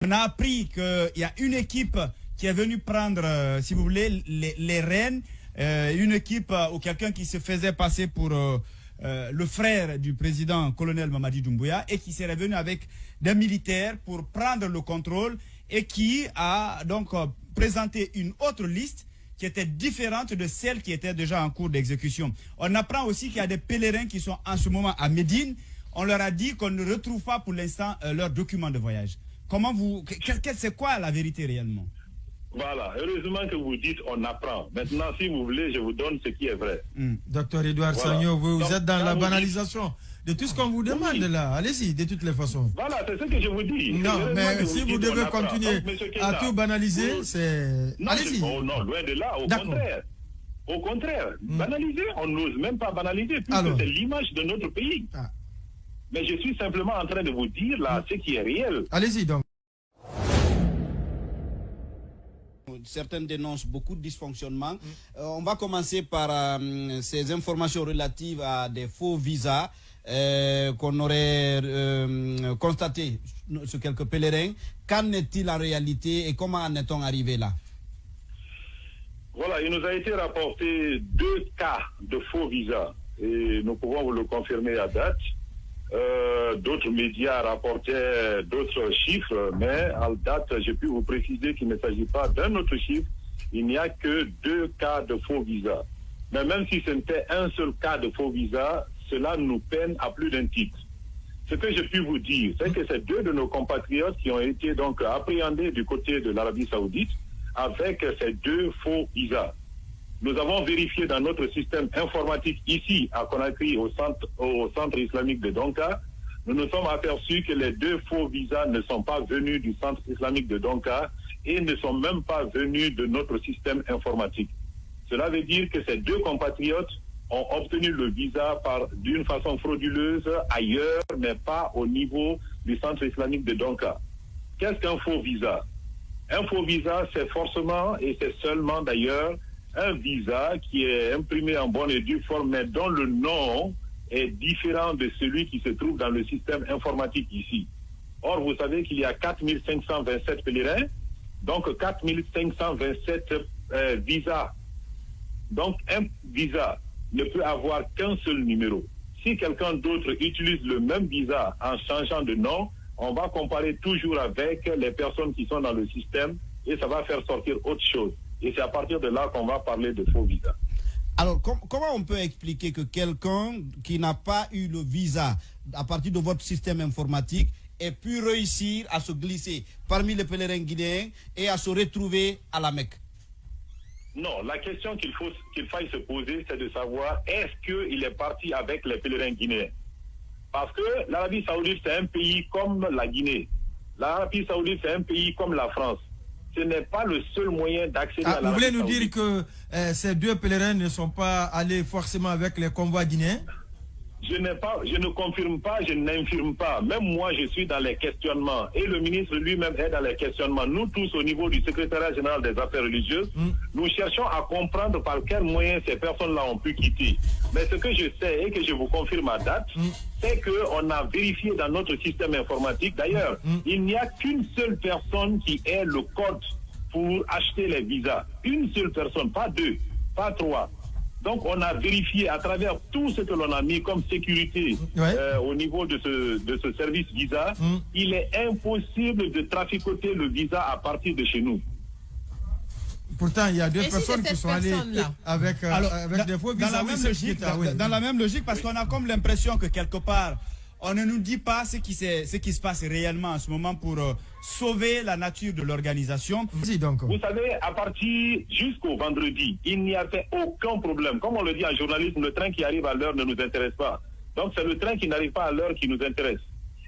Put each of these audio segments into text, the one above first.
On a appris qu'il y a une équipe qui est venue prendre, si vous voulez, les rênes, une équipe ou quelqu'un qui se faisait passer pour le frère du président colonel Mamadi Doumbouya et qui serait venu avec des militaires pour prendre le contrôle et qui a donc présenté une autre liste qui était différente de celle qui était déjà en cours d'exécution. On apprend aussi qu'il y a des pèlerins qui sont en ce moment à Médine. On leur a dit qu'on ne retrouve pas pour l'instant leurs documents de voyage. Comment vous... C'est quoi la vérité réellement? Voilà, heureusement que vous dites on apprend. Maintenant, si vous voulez, je vous donne ce qui est vrai. Docteur Edouard Sagno, vous êtes dans la banalisation de tout ce qu'on vous demande là. Allez-y, de toutes les façons. Voilà, c'est ce que je vous dis. Non, mais si vous devez continuer à tout banaliser, c'est... Allez-y. Oh non, loin de là, au contraire. Au contraire, banaliser, on n'ose même pas banaliser, puisque c'est l'image de notre pays. Mais je suis simplement en train de vous dire là ce qui est réel. Allez-y donc. Certaines dénoncent beaucoup de dysfonctionnements. On va commencer par ces informations relatives à des faux visas qu'on aurait constatés sur quelques pèlerins. Qu'en est-il en réalité et comment en est-on arrivé là? Voilà, il nous a été rapporté 2 cas de faux visas et nous pouvons vous le confirmer à date. D'autres médias rapportaient d'autres chiffres, mais à date, j'ai pu vous préciser qu'il ne s'agit pas d'un autre chiffre. Il n'y a que 2 cas de faux visas. Mais même si ce n'était un seul cas de faux visa, cela nous peine à plus d'un titre. Ce que j'ai pu vous dire, c'est que c'est 2 de nos compatriotes qui ont été donc appréhendés du côté de l'Arabie Saoudite avec ces 2 faux visas. Nous avons vérifié dans notre système informatique ici à Conakry, au centre islamique de Donka. Nous nous sommes aperçus que les 2 faux visas ne sont pas venus du centre islamique de Donka et ne sont même pas venus de notre système informatique. Cela veut dire que ces 2 compatriotes ont obtenu le visa d'une façon frauduleuse ailleurs, mais pas au niveau du centre islamique de Donka. Qu'est-ce qu'un faux visa? Un faux visa, c'est forcément, et c'est seulement d'ailleurs, un visa qui est imprimé en bonne et due forme, mais dont le nom est différent de celui qui se trouve dans le système informatique ici. Or, vous savez qu'il y a 4527 pèlerins, donc 4527 visas. Donc, un visa ne peut avoir qu'un seul numéro. Si quelqu'un d'autre utilise le même visa en changeant de nom, on va comparer toujours avec les personnes qui sont dans le système et ça va faire sortir autre chose. Et c'est à partir de là qu'on va parler de faux visas. Alors, comment on peut expliquer que quelqu'un qui n'a pas eu le visa à partir de votre système informatique ait pu réussir à se glisser parmi les pèlerins guinéens et à se retrouver à la Mecque? Non, la question qu'il faille se poser, c'est de savoir est-ce qu'il est parti avec les pèlerins guinéens? Parce que l'Arabie Saoudite, c'est un pays comme la Guinée. L'Arabie Saoudite, c'est un pays comme la France. Ce n'est pas le seul moyen d'accéder à l'Arabie Saoudite. Vous voulez nous dire que ces 2 pèlerins ne sont pas allés forcément avec les convois guinéens? Je ne confirme pas, je n'infirme pas. Même moi, je suis dans les questionnements. Et le ministre lui-même est dans les questionnements. Nous tous, au niveau du secrétariat général des affaires religieuses, nous cherchons à comprendre par quels moyens ces personnes-là ont pu quitter. Mais ce que je sais et que je vous confirme à date, c'est qu'on a vérifié dans notre système informatique. D'ailleurs, il n'y a qu'une seule personne qui ait le code pour acheter les visas. Une seule personne, pas 2, pas 3. Donc, on a vérifié à travers tout ce que l'on a mis comme sécurité au niveau de ce service visa, il est impossible de traficoter le visa à partir de chez nous. Pourtant, il y a 2 personnes qui sont allées avec des faux visas. Dans la même logique, parce qu'on a comme l'impression que quelque part, on ne nous dit pas ce qui se passe réellement en ce moment pour sauver la nature de l'organisation. Vous savez, à partir jusqu'au vendredi, il n'y avait aucun problème. Comme on le dit en journalisme, le train qui arrive à l'heure ne nous intéresse pas. Donc c'est le train qui n'arrive pas à l'heure qui nous intéresse.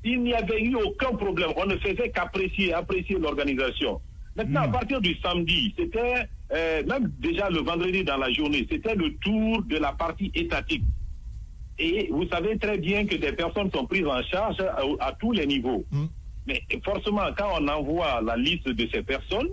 Il n'y avait eu aucun problème. On ne faisait qu'apprécier l'organisation. Maintenant, à partir du samedi, c'était, même déjà le vendredi dans la journée, c'était le tour de la partie étatique. Et vous savez très bien que des personnes sont prises en charge à tous les niveaux. Mais forcément, quand on envoie la liste de ces personnes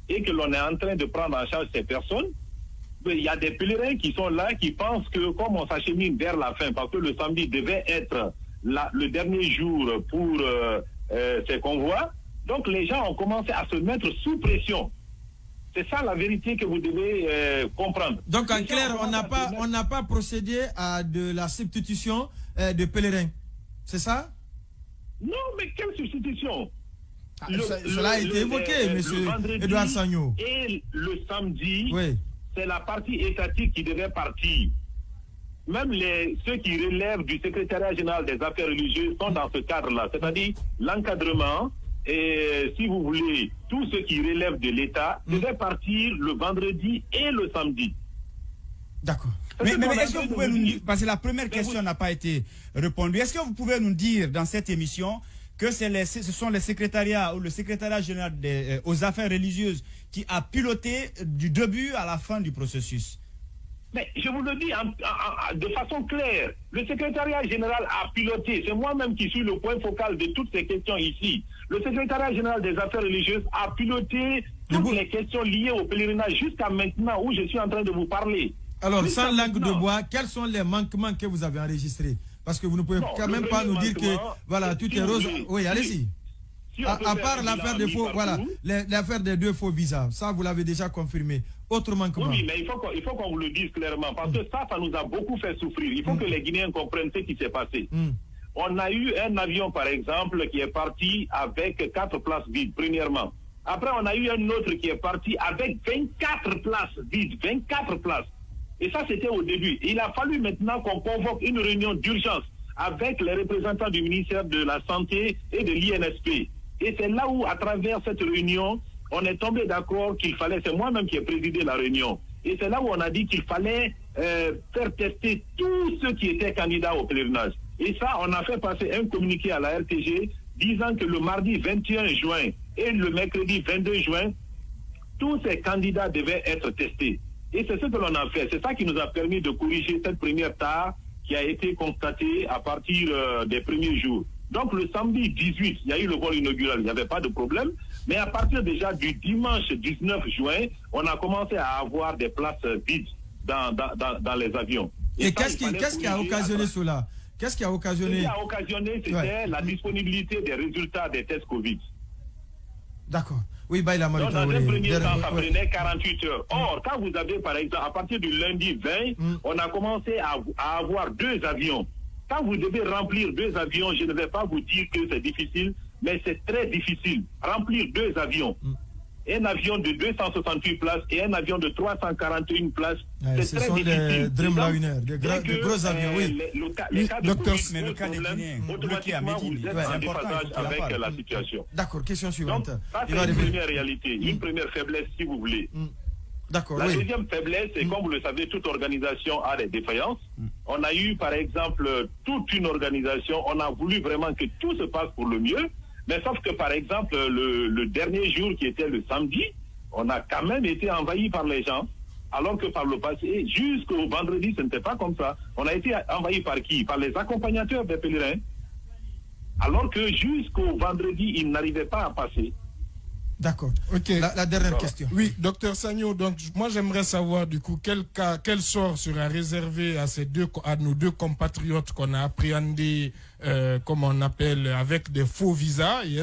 et que l'on est en train de prendre en charge ces personnes, il y a des pèlerins qui sont là, qui pensent que comme on s'achemine vers la fin, parce que le samedi devait être le dernier jour pour ces convois, Donc les gens ont commencé à se mettre sous pression. C'est ça la vérité que vous devez comprendre. Donc en clair, on n'a pas procédé à de la substitution de pèlerins. C'est ça? Non, mais quelle substitution? Cela a été évoqué, monsieur Edouard Sagno. Et le samedi, oui, c'est la partie étatique qui devait partir. Même ceux qui relèvent du secrétariat général des affaires religieuses sont dans ce cadre-là, c'est-à-dire l'encadrement et, si vous voulez, tous ceux qui relèvent de l'État devaient partir le vendredi et le samedi. D'accord. Mais est-ce que vous pouvez nous dire, parce que la première question n'a pas été répondue, est-ce que vous pouvez nous dire dans cette émission que ce sont les secrétariats ou le secrétariat général aux affaires religieuses qui a piloté du début à la fin du processus? Mais je vous le dis de façon claire, le secrétariat général a piloté, c'est moi-même qui suis le point focal de toutes ces questions ici. Le secrétariat général des affaires religieuses a piloté toutes les questions liées au pèlerinage jusqu'à maintenant où je suis en train de vous parler. Alors, sans langue de bois, quels sont les manquements que vous avez enregistrés? Parce que vous ne pouvez quand même pas nous dire que voilà, tout est rose. Oui, allez-y. À part l'affaire des faux, voilà, l'affaire des 2 faux visas, ça vous l'avez déjà confirmé. Autre manquement. Oui, mais il faut qu'on vous le dise clairement, parce que ça nous a beaucoup fait souffrir. Il faut que les Guinéens comprennent ce qui s'est passé. On a eu un avion, par exemple, qui est parti avec 4 places vides, premièrement. Après, on a eu un autre qui est parti avec 24 places vides, 24 places. Et ça, c'était au début. Il a fallu maintenant qu'on convoque une réunion d'urgence avec les représentants du ministère de la Santé et de l'INSP. Et c'est là où, à travers cette réunion, on est tombé d'accord qu'il fallait, c'est moi-même qui ai présidé la réunion, et c'est là où on a dit qu'il fallait faire tester tous ceux qui étaient candidats au pèlerinage. Et ça, on a fait passer un communiqué à la RTG disant que le mardi 21 juin et le mercredi 22 juin, tous ces candidats devaient être testés. Et c'est ce que l'on a fait. C'est ça qui nous a permis de corriger cette première tare qui a été constatée à partir des premiers jours. Donc le samedi 18, il y a eu le vol inaugural, il n'y avait pas de problème. Mais à partir déjà du dimanche 19 juin, on a commencé à avoir des places vides dans les avions. Et qu'est-ce qui a occasionné cela? Qu'est-ce qui a occasionné? Ce qui a occasionné, c'était la disponibilité des résultats des tests Covid. D'accord. Oui, bah, il a dans un premier temps, ça prenait 48 heures. Or, quand vous avez, par exemple, à partir du lundi 20, on a commencé à avoir 2 avions. Quand vous devez remplir 2 avions, je ne vais pas vous dire que c'est difficile, mais c'est très difficile. Remplir 2 avions. Un avion de 268 places et un avion de 341 places, c'est très difficile. Des gros avions, oui. Mais le cas des Guinéens, automatiquement, vous êtes en déphasage avec la situation. D'accord, question suivante. Donc, ça, c'est une première réalité, une première faiblesse, si vous voulez. D'accord. La deuxième faiblesse, c'est comme vous le savez, toute organisation a des défaillances. On a eu, par exemple, toute une organisation, on a voulu vraiment que tout se passe pour le mieux. Mais sauf que, par exemple, le dernier jour qui était le samedi, on a quand même été envahi par les gens, alors que par le passé, jusqu'au vendredi, ce n'était pas comme ça. On a été envahi par qui? Par les accompagnateurs des pèlerins, alors que jusqu'au vendredi, ils n'arrivaient pas à passer. D'accord. Ok. La dernière question. Oui, docteur Sagno, donc moi j'aimerais savoir du coup quel sort sera réservé à nos 2 compatriotes qu'on a appréhendés, comme on appelle, avec des faux visas, et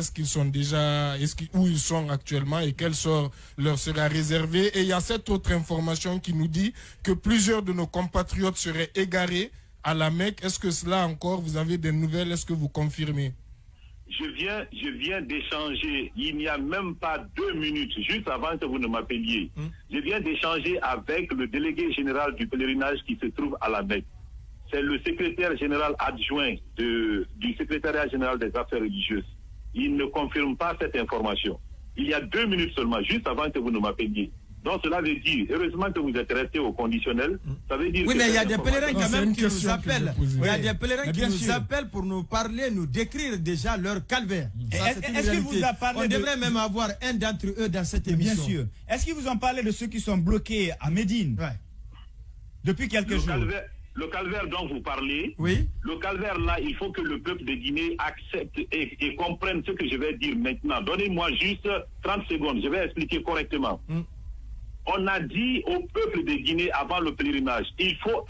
où ils sont actuellement et quel sort leur sera réservé. Et il y a cette autre information qui nous dit que plusieurs de nos compatriotes seraient égarés à la Mecque. Est-ce que cela encore, vous avez des nouvelles? Est-ce que vous confirmez? Je viens d'échanger, il n'y a même pas 2 minutes, juste avant que vous ne m'appeliez. Je viens d'échanger avec le délégué général du pèlerinage qui se trouve à la Mecque. C'est le secrétaire général adjoint du secrétariat général des affaires religieuses. Il ne confirme pas cette information. Il y a 2 minutes seulement, juste avant que vous ne m'appeliez. Donc cela veut dire, heureusement que vous êtes resté au conditionnel, ça veut dire... Oui, mais il y a des pèlerins quand même qui nous appellent. Il y a des pèlerins qui nous appellent pour nous parler, nous décrire déjà leur calvaire. Est-ce qu'il vous a parlé On devrait même avoir un d'entre eux dans cette émission. Bien sûr. Est-ce qu'ils vous ont parlé de ceux qui sont bloqués à Médine depuis quelques jours? Le calvaire dont vous parlez, oui. Le calvaire là, il faut que le peuple de Guinée accepte et comprenne ce que je vais dire maintenant. Donnez-moi juste 30 secondes, je vais expliquer correctement. On a dit au peuple de Guinée avant le pèlerinage, il faut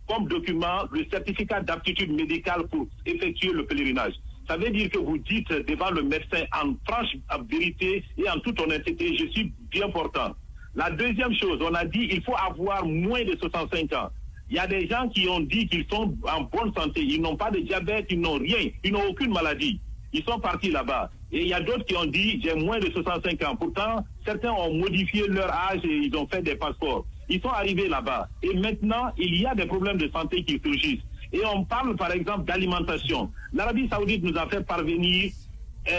comme document, le certificat d'aptitude médicale pour effectuer le pèlerinage. ça veut dire que vous dites devant le médecin en franche vérité et en toute honnêteté, je suis bien portant. La deuxième chose, on a dit qu'il faut avoir moins de 65 ans. Il y a des gens qui ont dit qu'ils sont en bonne santé, ils n'ont pas de diabète, ils n'ont rien, ils n'ont aucune maladie. Ils sont partis là-bas. Et il y a d'autres qui ont dit j'ai moins de 65 ans. Pourtant, certains ont modifié leur âge et ils ont fait des passeports. Ils sont arrivés là-bas. Et maintenant, il y a des problèmes de santé qui surgissent. Et on parle par exemple d'alimentation. L'Arabie Saoudite nous a fait parvenir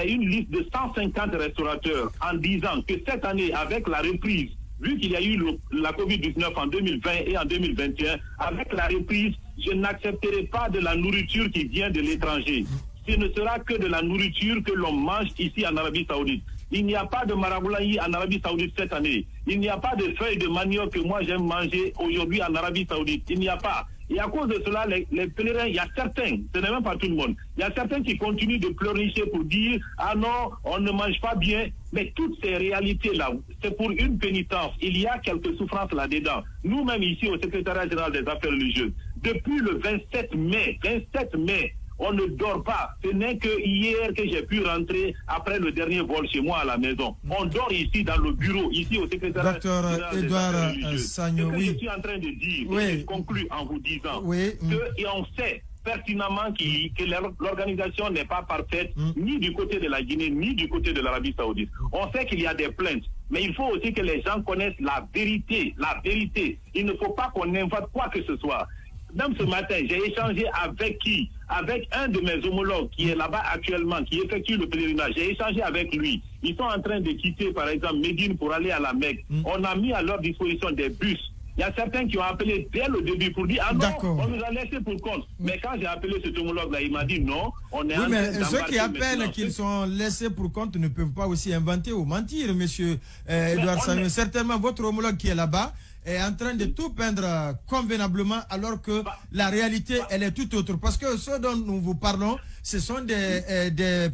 une liste de 150 restaurateurs en disant que cette année, avec la reprise, vu qu'il y a eu la Covid-19 en 2020 et en 2021, avec la reprise, je n'accepterai pas de la nourriture qui vient de l'étranger. Ce ne sera que de la nourriture que l'on mange ici en Arabie Saoudite. Il n'y a pas de maraboulaye en Arabie Saoudite cette année. Il n'y a pas de feuilles de manioc que moi j'aime manger aujourd'hui en Arabie Saoudite. Il n'y a pas. Et à cause de cela, les pèlerins, il y a certains, ce n'est même pas tout le monde, il y a certains qui continuent de pleurnicher pour dire « Ah non, on ne mange pas bien ». Mais toutes ces réalités-là, c'est pour une pénitence. Il y a quelques souffrances là-dedans. Nous-mêmes ici au secrétariat général des affaires religieuses, depuis le 27 mai, on ne dort pas. Ce n'est que hier que j'ai pu rentrer après le dernier vol chez moi à la maison. On dort ici dans le bureau, ici au secrétariat général des affaires religieuses. Sagno, ce que je suis en train de dire, et je conclue en vous disant qu'on sait pertinemment que l'organisation n'est pas parfaite, ni du côté de la Guinée, ni du côté de l'Arabie Saoudite. On sait qu'il y a des plaintes, mais il faut aussi que les gens connaissent la vérité. La vérité. Il ne faut pas qu'on invente quoi que ce soit. Même ce matin, j'ai échangé avec qui? Avec un de mes homologues qui est là-bas actuellement, qui effectue le pèlerinage. J'ai échangé avec lui. Ils sont en train de quitter, par exemple, Médine pour aller à la Mecque. On a mis à leur disposition des bus. Il y a certains qui ont appelé dès le début pour dire « Ah non, on nous a laissé pour compte ». Mais quand j'ai appelé cet homologue-là, il m'a dit « Non, on est en train d'embarquer ceux qui appellent maintenant. qu'ils sont laissés pour compte ne peuvent pas aussi inventer ou mentir, monsieur Edouard Sagno. Certainement, votre homologue qui est là-bas est en train de tout peindre convenablement alors que la réalité, elle est tout autre. Parce que ce dont nous vous parlons, ce sont des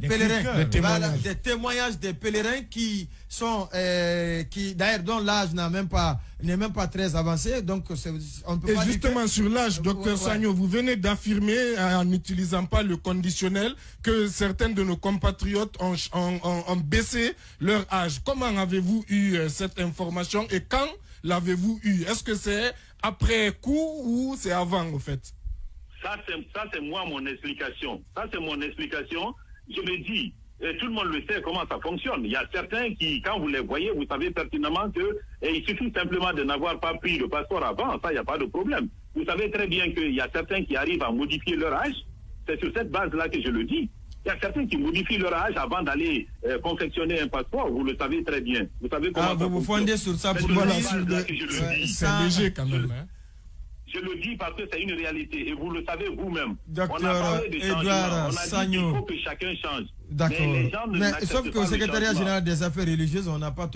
pèlerins, des témoignages des pèlerins qui sont, d'ailleurs dont l'âge n'est même pas très avancé. Donc on peut pas justement dire que, sur l'âge, docteur Sagno, vous venez d'affirmer, en n'utilisant pas le conditionnel, que certains de nos compatriotes ont baissé leur âge. Comment avez-vous eu cette information et quand l'avez-vous eu? Est-ce que c'est après coup ou c'est avant, au fait? Ça, c'est moi, mon explication. Ça, c'est mon explication. Je me dis, tout le monde le sait comment ça fonctionne. Il y a certains qui, quand vous les voyez, vous savez pertinemment qu'il suffit simplement de n'avoir pas pris le passeport avant. Ça, il n'y a pas de problème. Vous savez très bien qu'il y a certains qui arrivent à modifier leur âge. C'est sur cette base-là que je le dis. Il y a certains qui modifient leur âge avant d'aller confectionner un passeport. Vous le savez très bien. Vous savez comment ça vous vous fondez sur ça pour voilà, c'est léger quand même. Hein. Je le dis parce que c'est une réalité et vous le savez vous-même. Docteur Edouard Sagno. Il faut que chacun change. D'accord. Mais sauf qu'au secrétariat général des affaires religieuses, on n'a pas